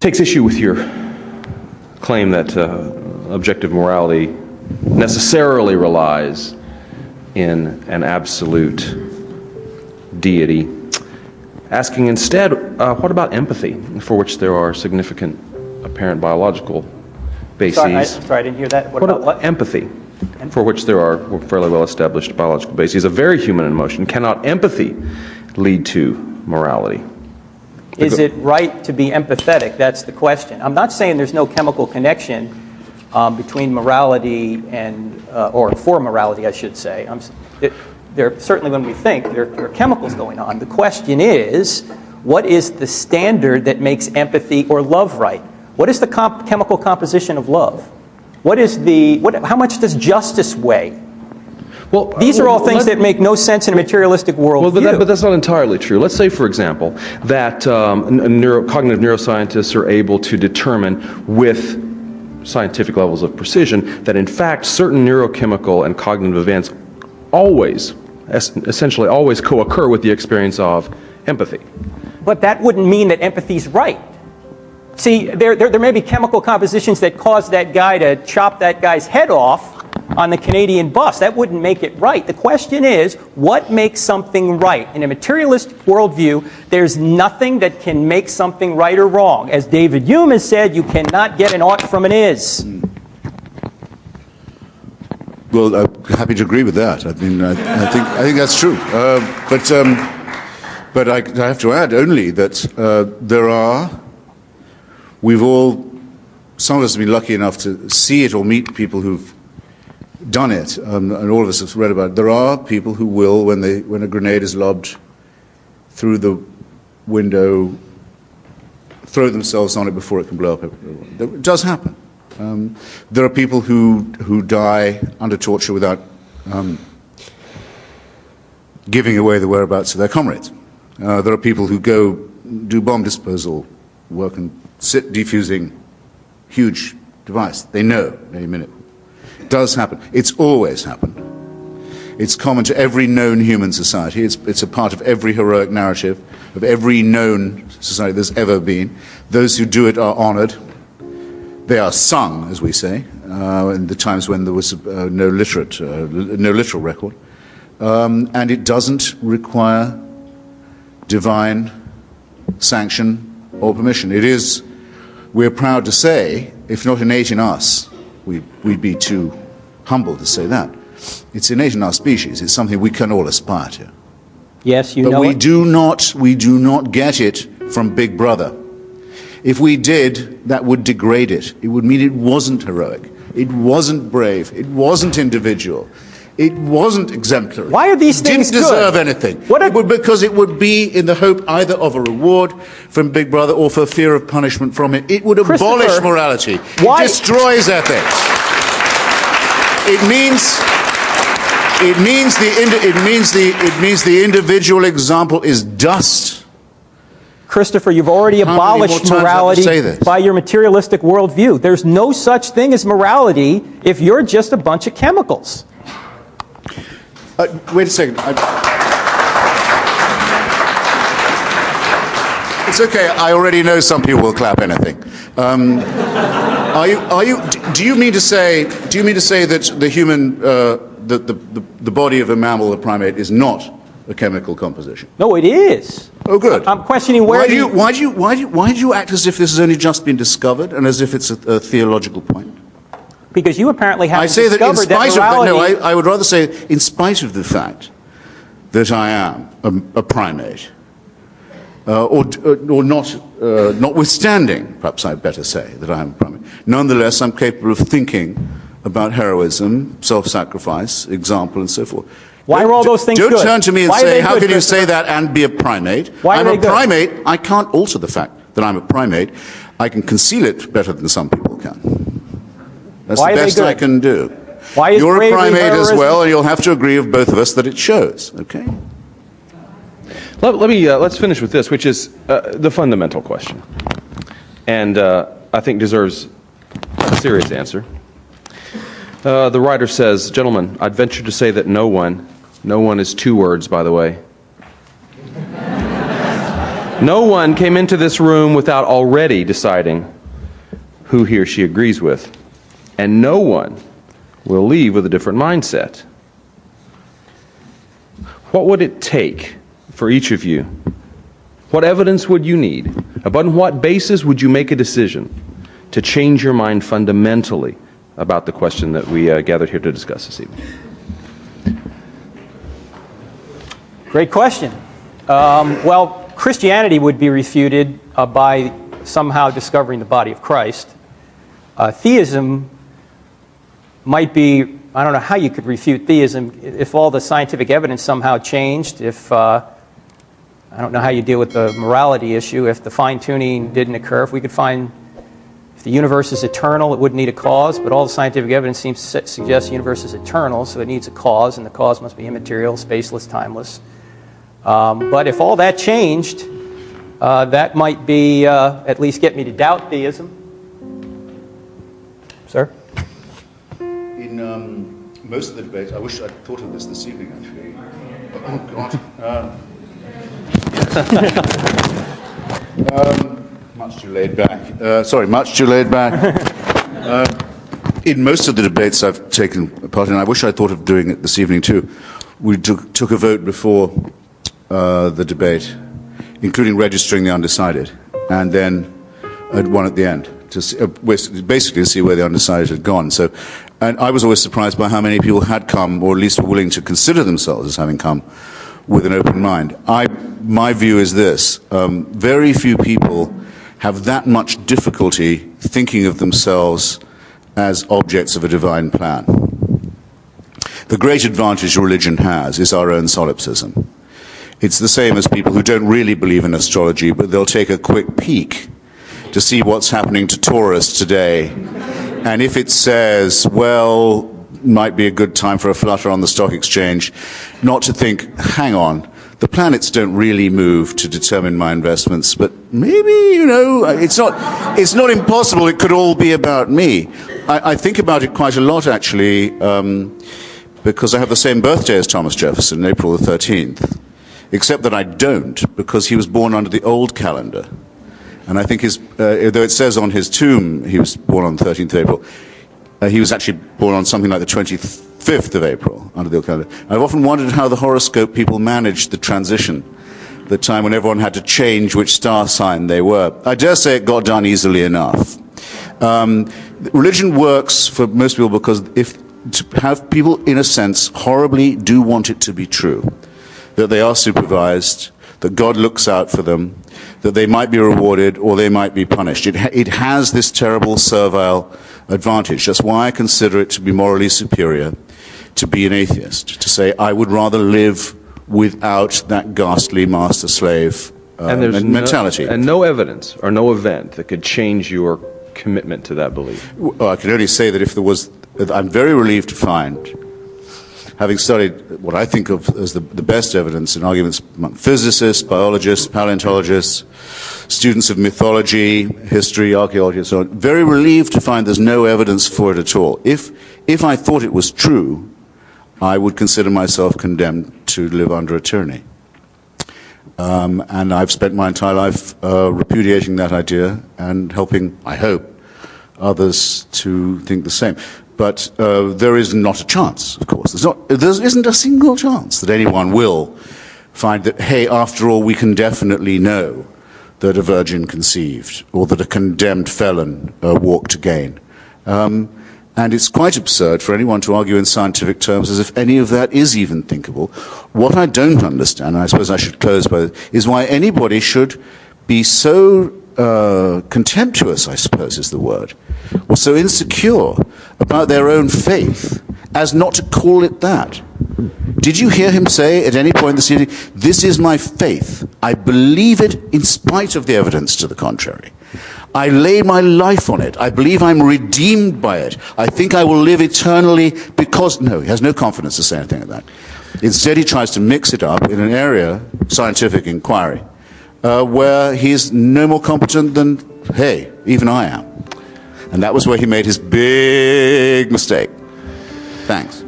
takes issue with your claim that objective morality necessarily relies in an absolute deity, asking instead, what about empathy, for which there are significant apparent biological bases? Sorry, I didn't hear that. What about what? Empathy, for which there are fairly well-established biological bases. A very human emotion. Cannot empathy lead to morality? Is it right to be empathetic? That's the question. I'm not saying there's no chemical connection between morality and, or for morality, I should say. Certainly when we think, there are chemicals going on. The question is, what is the standard that makes empathy or love right? What is the chemical composition of love? How much does justice weigh? Well, these are all things that make no sense in a materialistic world. Well, but that's not entirely true. Let's say, for example, that cognitive neuroscientists are able to determine with scientific levels of precision that in fact certain neurochemical and cognitive events essentially always co-occur with the experience of empathy. But that wouldn't mean that empathy's right. See, there may be chemical compositions that cause that guy to chop that guy's head off on the Canadian bus. That wouldn't make it right. The question is, what makes something right? In a materialistic worldview, there's nothing that can make something right or wrong. As David Hume has said, you cannot get an ought from an is. Well, I'm happy to agree with that. I mean, I think that's true. But I have to add only that some of us have been lucky enough to see it or meet people who've done it, and all of us have read about it. There are people who will, when a grenade is lobbed through the window, throw themselves on it before it can blow up. It does happen. There are people who die under torture without giving away the whereabouts of their comrades. There are people who go do bomb disposal work and sit defusing huge device. They know any minute. It does happen. It's always happened. It's common to every known human society. It's a part of every heroic narrative of every known society there's ever been. Those who do it are honored. They are sung, as we say, in the times when there was no literal record. And it doesn't require divine sanction or permission. It is, we're proud to say, if not innate in us, we'd be too humble to say that. It's innate in our species. It's something we can all aspire to. Yes, you know. But we do not get it from Big Brother. If we did, that would degrade it. It would mean it wasn't heroic. It wasn't brave. It wasn't individual. It wasn't exemplary. Why are these things good? Didn't deserve anything. Because it would be in the hope either of a reward from Big Brother or for fear of punishment from it. It would abolish morality. It destroys ethics. It means the individual example is dust. Christopher, you've already abolished morality by your materialistic worldview. There's no such thing as morality if you're just a bunch of chemicals. Wait a second. It's okay. I already know some people will clap anything. Do you mean to say that the human, the body of a mammal, a primate, is not a chemical composition? No, it is. Oh, good. I'm questioning why do you act as if this has only just been discovered and as if it's a theological point? Because you apparently haven't discovered that morality... I would rather say, in spite of the fact that I am a primate, or not, notwithstanding, perhaps I'd better say that I am a primate, nonetheless I'm capable of thinking about heroism, self-sacrifice, example, and so forth. Why are all those things good? Don't turn to me and say, how can you say that and be a primate? I'm a primate. I can't alter the fact that I'm a primate. I can conceal it better than some people can. That's the best I can do. You're a primate as well, and you'll have to agree with both of us that it shows. Okay? Let's finish with this, which is the fundamental question, and I think deserves a serious answer. The writer says, gentlemen, I'd venture to say that no one is two words, by the way, No one came into this room without already deciding who he or she agrees with. And no one will leave with a different mindset. What would it take for each of you? What evidence would you need? Upon what basis would you make a decision to change your mind fundamentally about the question that we gathered here to discuss this evening? Great question. Well, Christianity would be refuted by somehow discovering the body of Christ. Theism might be, I don't know how you could refute theism if all the scientific evidence somehow changed, if, I don't know how you deal with the morality issue, if the fine-tuning didn't occur, if we could find, if the universe is eternal, it wouldn't need a cause, but all the scientific evidence seems to suggest the universe is eternal, so it needs a cause, and the cause must be immaterial, spaceless, timeless. But if all that changed, that might be, at least get me to doubt theism. Sir? In most of the debates, I wish I'd thought of this evening, actually. Oh, God. Much too laid back. Much too laid back. In most of the debates I've taken part in, I wish I'd thought of doing it this evening, too. We took a vote before the debate, including registering the undecided, and then one at the end, to see, basically to see where the undecided had gone. So, and I was always surprised by how many people had come, or at least were willing to consider themselves as having come with an open mind. My view is this: very few people have that much difficulty thinking of themselves as objects of a divine plan. The great advantage religion has is our own solipsism. It's the same as people who don't really believe in astrology, but they'll take a quick peek to see what's happening to Taurus today. And if it says, well, might be a good time for a flutter on the stock exchange, not to think, hang on, the planets don't really move to determine my investments, but maybe, it's not impossible. It could all be about me. I think about it quite a lot, actually, because I have the same birthday as Thomas Jefferson, April the 13th. Except that I don't, because he was born under the old calendar. And I think though it says on his tomb he was born on the 13th of April, he was actually born on something like the 25th of April under the old calendar. I've often wondered how the horoscope people managed the transition, the time when everyone had to change which star sign they were. I dare say it got done easily enough. Religion works for most people because to have people, in a sense, horribly do want it to be true. That they are supervised, that God looks out for them, that they might be rewarded or they might be punished. It has this terrible servile advantage. That's why I consider it to be morally superior to be an atheist, to say I would rather live without that ghastly master-slave mentality. And no evidence or no event that could change your commitment to that belief. Well, I can only say that if there was, I'm very relieved to find, having studied what I think of as the best evidence in arguments among physicists, biologists, paleontologists, students of mythology, history, archaeology, and so on, very relieved to find there's no evidence for it at all. If I thought it was true, I would consider myself condemned to live under a tyranny. And I've spent my entire life repudiating that idea and helping, I hope, others to think the same. But there is not a chance, of course. There isn't a single chance that anyone will find that, hey, after all, we can definitely know that a virgin conceived or that a condemned felon walked again. And it's quite absurd for anyone to argue in scientific terms as if any of that is even thinkable. What I don't understand, and I suppose I should close by this, is why anybody should be so contemptuous, I suppose is the word, or so insecure about their own faith as not to call it that. Did you hear him say at any point this evening, this is my faith, I believe it in spite of the evidence to the contrary. I lay my life on it. I believe I'm redeemed by it. I think I will live eternally because... No, he has no confidence to say anything like that. Instead, he tries to mix it up in an area, scientific inquiry, where he's no more competent than, hey, even I am. And that was where he made his big mistake. Thanks.